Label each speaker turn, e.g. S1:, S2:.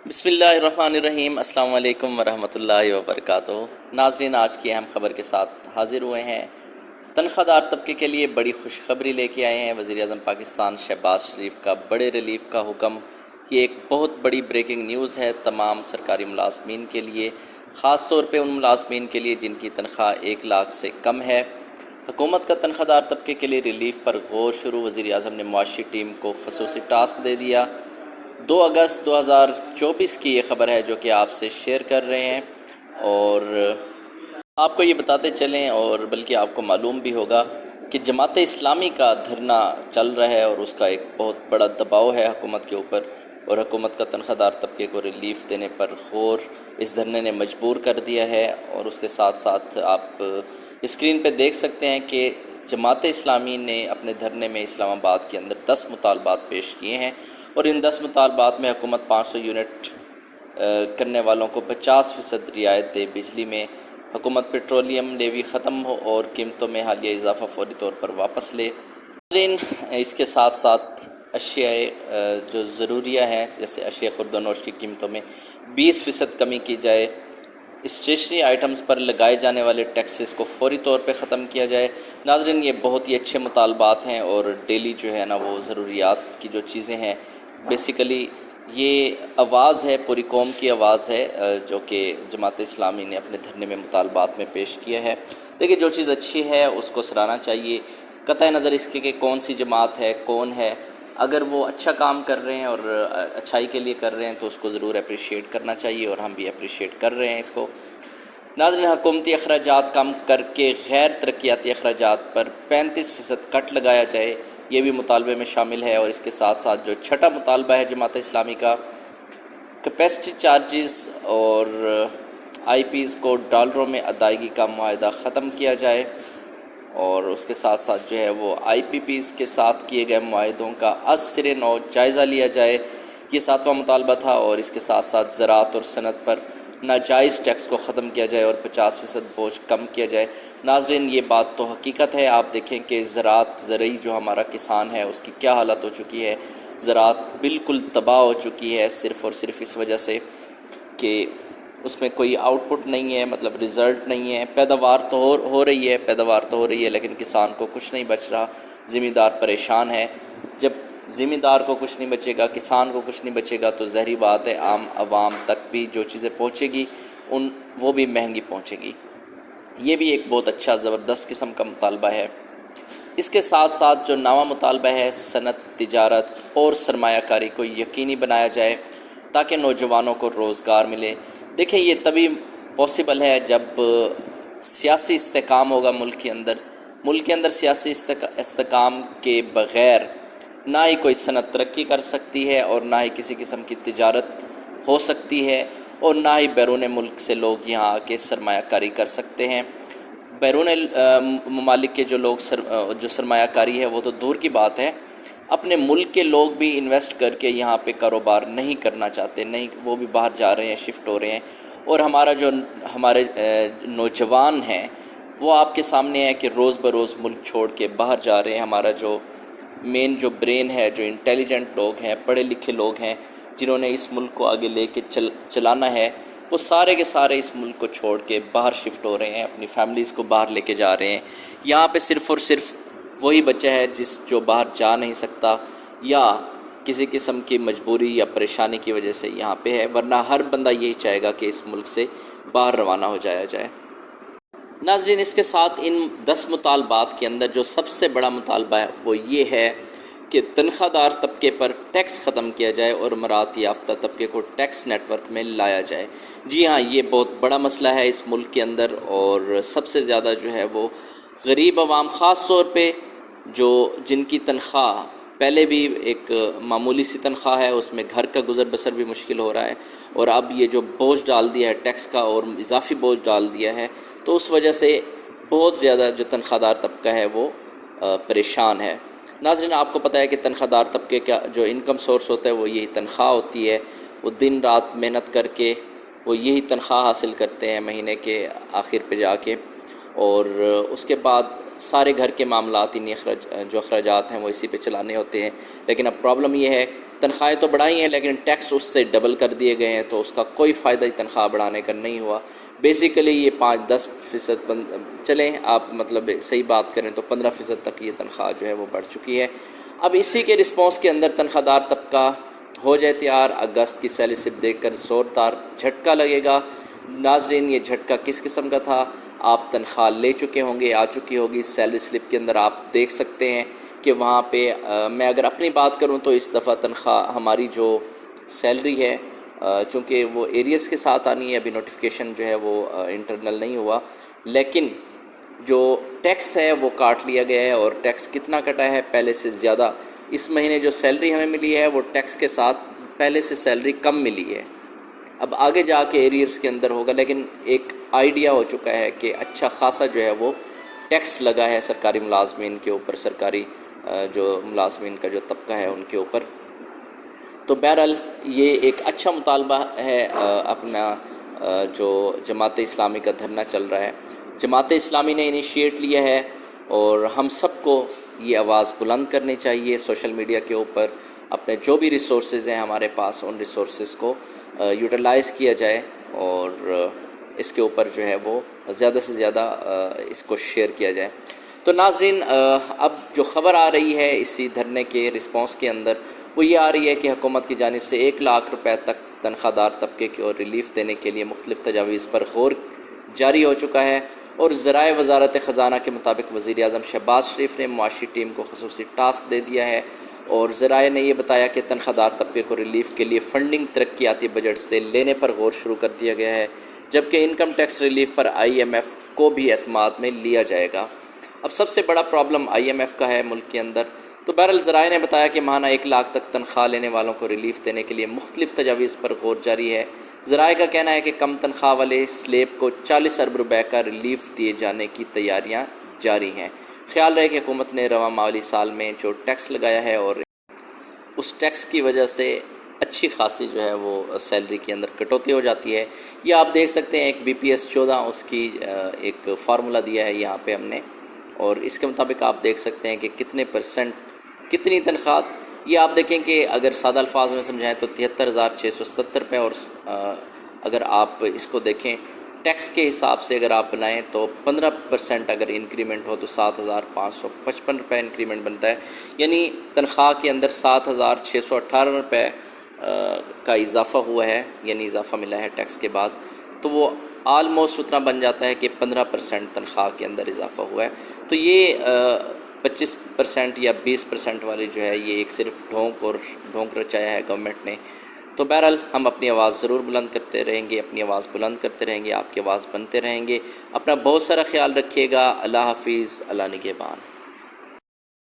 S1: بسم اللہ الرحمن الرحیم۔ السلام علیکم ورحمۃ اللہ وبرکاتہ۔ ناظرین، آج کی اہم خبر کے ساتھ حاضر ہوئے ہیں۔ تنخواہ دار طبقے کے لیے بڑی خوشخبری لے کے آئے ہیں۔ وزیر اعظم پاکستان شہباز شریف کا بڑے ریلیف کا حکم۔ یہ ایک بہت بڑی بریکنگ نیوز ہے تمام سرکاری ملازمین کے لیے، خاص طور پہ ان ملازمین کے لیے جن کی تنخواہ 1 لاکھ سے کم ہے۔ حکومت کا تنخواہ دار طبقے کے لیے ریلیف پر غور شروع۔ وزیر اعظم نے معاشی ٹیم کو خصوصی ٹاسک دے دیا۔ 2 اگست 2024 کی یہ خبر ہے جو کہ آپ سے شیئر کر رہے ہیں، اور آپ کو یہ بتاتے چلیں، اور بلکہ آپ کو معلوم بھی ہوگا کہ جماعت اسلامی کا دھرنا چل رہا ہے اور اس کا ایک بہت بڑا دباؤ ہے حکومت کے اوپر، اور حکومت کا تنخواہ دار طبقے کو ریلیف دینے پر غور اس دھرنے نے مجبور کر دیا ہے۔ اور اس کے ساتھ ساتھ آپ اسکرین پہ دیکھ سکتے ہیں کہ جماعت اسلامی نے اپنے دھرنے میں اسلام آباد کے اندر 10 مطالبات پیش کیے ہیں، اور ان 10 مطالبات میں حکومت 500 یونٹ کرنے والوں کو 50% رعایت دے، بجلی میں حکومت پیٹرولیم لیوی ختم ہو اور قیمتوں میں حالیہ اضافہ فوری طور پر واپس لے۔ اس کے ساتھ ساتھ اشیاء جو ضروریہ ہیں جیسے اشیاء خورد و نوش کی قیمتوں میں 20% کمی کی جائے، اسٹیشنری آئٹمز پر لگائے جانے والے ٹیکسز کو فوری طور پہ ختم کیا جائے۔ ناظرین، یہ بہت ہی اچھے مطالبات ہیں، اور ڈیلی جو ہے نا وہ ضروریات کی جو چیزیں ہیں، بیسیکلی یہ آواز ہے، پوری قوم کی آواز ہے جو کہ جماعت اسلامی نے اپنے دھرنے میں مطالبات میں پیش کیا ہے۔ دیکھیں، جو چیز اچھی ہے اس کو سراہنا چاہیے، قطع نظر اس کے کہ کون سی جماعت ہے، کون ہے۔ اگر وہ اچھا کام کر رہے ہیں اور اچھائی کے لیے کر رہے ہیں تو اس کو ضرور اپریشیٹ کرنا چاہیے، اور ہم بھی اپریشیٹ کر رہے ہیں اس کو۔ ناظرین، حکومتی اخراجات کم کر کے غیر ترقیاتی اخراجات پر 35% کٹ لگایا جائے، یہ بھی مطالبے میں شامل ہے۔ اور اس کے ساتھ ساتھ جو چھٹا مطالبہ ہے جماعت اسلامی کا، کیپیسٹی چارجز اور آئی پیز کو ڈالروں میں ادائیگی کا معاہدہ ختم کیا جائے، اور اس کے ساتھ ساتھ جو ہے وہ آئی پی پیز کے ساتھ کیے گئے معاہدوں کا از سرِ نو جائزہ لیا جائے، یہ 7واں مطالبہ تھا۔ اور اس کے ساتھ ساتھ زراعت اور صنعت پر ناجائز ٹیکس کو ختم کیا جائے اور 50% بوجھ کم کیا جائے۔ ناظرین، یہ بات تو حقیقت ہے۔ آپ دیکھیں کہ زرعی جو ہمارا کسان ہے اس کی کیا حالت ہو چکی ہے۔ زراعت بالکل تباہ ہو چکی ہے، صرف اور صرف اس وجہ سے کہ اس میں کوئی آؤٹ پٹ نہیں ہے، مطلب رزلٹ نہیں ہے۔ پیداوار تو ہو رہی ہے لیکن کسان کو کچھ نہیں بچ رہا، ذمہ دار پریشان ہے۔ جب ذمہ دار کو کچھ نہیں بچے گا، کسان کو کچھ نہیں بچے گا، تو ظاہری بات ہے عام عوام تک بھی جو چیزیں پہنچے گی وہ بھی مہنگی پہنچے گی۔ یہ بھی ایک بہت اچھا زبردست قسم کا مطالبہ ہے۔ اس کے ساتھ ساتھ جو 9واں مطالبہ ہے، صنعت، تجارت اور سرمایہ کاری کو یقینی بنایا جائے تاکہ نوجوانوں کو روزگار ملے۔ دیکھیں، یہ تبھی پاسبل ہے جب سیاسی استحکام ہوگا ملک کے اندر سیاسی استحکام کے بغیر نہ ہی کوئی صنعت ترقی کر سکتی ہے، اور نہ ہی کسی قسم کی تجارت ہو سکتی ہے، اور نہ ہی بیرون ملک سے لوگ یہاں آ کے سرمایہ کاری کر سکتے ہیں۔ بیرون ممالک کے جو لوگ جو سرمایہ کاری ہے وہ تو دور کی بات ہے، اپنے ملک کے لوگ بھی انویسٹ کر کے یہاں پہ کاروبار نہیں کرنا چاہتے، نہیں، وہ بھی باہر جا رہے ہیں، شفٹ ہو رہے ہیں۔ اور ہمارے نوجوان ہیں وہ آپ کے سامنے ہے کہ روز بروز ملک چھوڑ کے باہر جا رہے ہیں۔ ہمارا جو مین جو برین ہے، جو انٹیلیجنٹ لوگ ہیں، پڑھے لکھے لوگ ہیں، جنہوں نے اس ملک کو آگے لے کے چلانا ہے، وہ سارے کے سارے اس ملک کو چھوڑ کے باہر شفٹ ہو رہے ہیں، اپنی فیملیز کو باہر لے کے جا رہے ہیں۔ یہاں پہ صرف اور صرف وہی بچہ ہے جو باہر جا نہیں سکتا، یا کسی قسم کی مجبوری یا پریشانی کی وجہ سے یہاں پہ ہے، ورنہ ہر بندہ یہی چاہے گا کہ اس ملک سے باہر روانہ ہو جایا جائے۔ ناظرین، اس کے ساتھ ان 10 مطالبات کے اندر جو سب سے بڑا مطالبہ ہے وہ یہ ہے کہ تنخواہ دار طبقے پر ٹیکس ختم کیا جائے اور مراعات یافتہ طبقے کو ٹیکس نیٹ ورک میں لایا جائے۔ جی ہاں، یہ بہت بڑا مسئلہ ہے اس ملک کے اندر، اور سب سے زیادہ جو ہے وہ غریب عوام، خاص طور پہ جن کی تنخواہ پہلے بھی ایک معمولی سی تنخواہ ہے، اس میں گھر کا گزر بسر بھی مشکل ہو رہا ہے، اور اب یہ جو بوجھ ڈال دیا ہے ٹیکس کا اور اضافی بوجھ ڈال دیا ہے، تو اس وجہ سے بہت زیادہ جو تنخواہ دار طبقہ ہے وہ پریشان ہے۔ ناظرین، آپ کو پتہ ہے کہ تنخواہ دار طبقے کا جو انکم سورس ہوتا ہے وہ یہی تنخواہ ہوتی ہے۔ وہ دن رات محنت کر کے وہ یہی تنخواہ حاصل کرتے ہیں مہینے کے آخر پہ جا کے، اور اس کے بعد سارے گھر کے معاملات جو اخراجات ہیں وہ اسی پہ چلانے ہوتے ہیں۔ لیکن اب پرابلم یہ ہے تنخواہیں تو بڑھائی ہیں لیکن ٹیکس اس سے ڈبل کر دیے گئے ہیں، تو اس کا کوئی فائدہ ہی تنخواہ بڑھانے کا نہیں ہوا۔ بیسیکلی یہ 5-10% چلیں آپ مطلب صحیح بات کریں تو 15% تک یہ تنخواہ جو ہے وہ بڑھ چکی ہے۔ اب اسی کے رسپانس کے اندر تنخواہ دار طبقہ ہو جائے تیار، اگست کی سیلری سلپ دیکھ کر زوردار جھٹکا لگے گا۔ ناظرین یہ جھٹکا کس قسم کا تھا؟ آپ تنخواہ لے چکے ہوں گے، آ چکی ہوگی، سیلری سلپ کے اندر آپ دیکھ سکتے ہیں کہ وہاں پہ میں اگر اپنی بات کروں تو اس دفعہ تنخواہ ہماری جو سیلری ہے چونکہ وہ ایریئرز کے ساتھ آنی ہے، ابھی نوٹیفیکیشن جو ہے وہ انٹرنل نہیں ہوا، لیکن جو ٹیکس ہے وہ کاٹ لیا گیا ہے، اور ٹیکس کتنا کٹا ہے؟ پہلے سے زیادہ۔ اس مہینے جو سیلری ہمیں ملی ہے وہ ٹیکس کے ساتھ پہلے سے سیلری کم ملی ہے۔ اب آگے جا کے ایریئرز کے اندر ہوگا، لیکن ایک آئیڈیا ہو چکا ہے کہ اچھا خاصا جو ہے وہ ٹیکس لگا ہے سرکاری ملازمین کے اوپر، سرکاری جو ملازمین کا جو طبقہ ہے ان کے اوپر۔ تو بہرحال یہ ایک اچھا مطالبہ ہے اپنا جو جماعت اسلامی کا دھرنا چل رہا ہے، جماعت اسلامی نے انیشیٹ لیا ہے، اور ہم سب کو یہ آواز بلند کرنی چاہیے سوشل میڈیا کے اوپر۔ اپنے جو بھی ریسورسز ہیں ہمارے پاس ان ریسورسز کو یوٹیلائز کیا جائے، اور اس کے اوپر جو ہے وہ زیادہ سے زیادہ اس کو شیئر کیا جائے۔ تو ناظرین اب جو خبر آ رہی ہے اسی دھرنے کے رسپانس کے اندر وہ یہ آ رہی ہے کہ حکومت کی جانب سے 1 لاکھ روپے تک تنخواہ دار طبقے کو ریلیف دینے کے لیے مختلف تجاویز پر غور جاری ہو چکا ہے، اور ذرائع وزارت خزانہ کے مطابق وزیر اعظم شہباز شریف نے معاشی ٹیم کو خصوصی ٹاسک دے دیا ہے، اور ذرائع نے یہ بتایا کہ تنخواہ دار طبقے کو ریلیف کے لیے فنڈنگ ترقیاتی بجٹ سے لینے پر غور شروع کر دیا گیا ہے، جبکہ انکم ٹیکس ریلیف پر IMF کو بھی اعتماد میں لیا جائے گا۔ اب سب سے بڑا پرابلم IMF کا ہے ملک کے اندر۔ تو بہرحال ذرائع نے بتایا کہ ماہانہ 1 لاکھ تک تنخواہ لینے والوں کو ریلیف دینے کے لیے مختلف تجاویز پر غور جاری ہے۔ ذرائع کا کہنا ہے کہ کم تنخواہ والے سلیب کو 40 ارب روپے کا ریلیف دیے جانے کی تیاریاں جاری ہیں۔ خیال رہے کہ حکومت نے رواں مالی سال میں جو ٹیکس لگایا ہے اور اس ٹیکس کی وجہ سے اچھی خاصی جو ہے وہ سیلری کے اندر کٹوتی ہو جاتی ہے۔ یہ آپ دیکھ سکتے ہیں ایک BPS 14 اس کی ایک فارمولہ دیا ہے یہاں پہ ہم نے، اور اس کے مطابق آپ دیکھ سکتے ہیں کہ کتنے % کتنی تنخواہ۔ یہ آپ دیکھیں کہ اگر سادہ الفاظ میں سمجھائیں تو 73,670 روپے، اور اگر آپ اس کو دیکھیں ٹیکس کے حساب سے اگر آپ بنائیں تو 15% اگر انکریمنٹ ہو تو 7,555 روپے انکریمنٹ بنتا ہے، یعنی تنخواہ کے اندر 7,618 روپے کا اضافہ ہوا ہے، یعنی اضافہ ملا ہے ٹیکس کے بعد، تو وہ آلموسٹ اتنا بن جاتا ہے کہ 15% تنخواہ کے اندر اضافہ ہوا ہے۔ تو یہ 25% یا 20% والی جو ہے یہ ایک صرف ڈھونک رچایا ہے گورنمنٹ نے۔ تو بہرحال ہم اپنی آواز ضرور بلند کرتے رہیں گے، اپنی آواز بلند کرتے رہیں گے، آپ کی آواز بنتے رہیں گے۔ اپنا بہت سارا خیال رکھیے گا۔ اللہ حافظ، اللہ نگہبان۔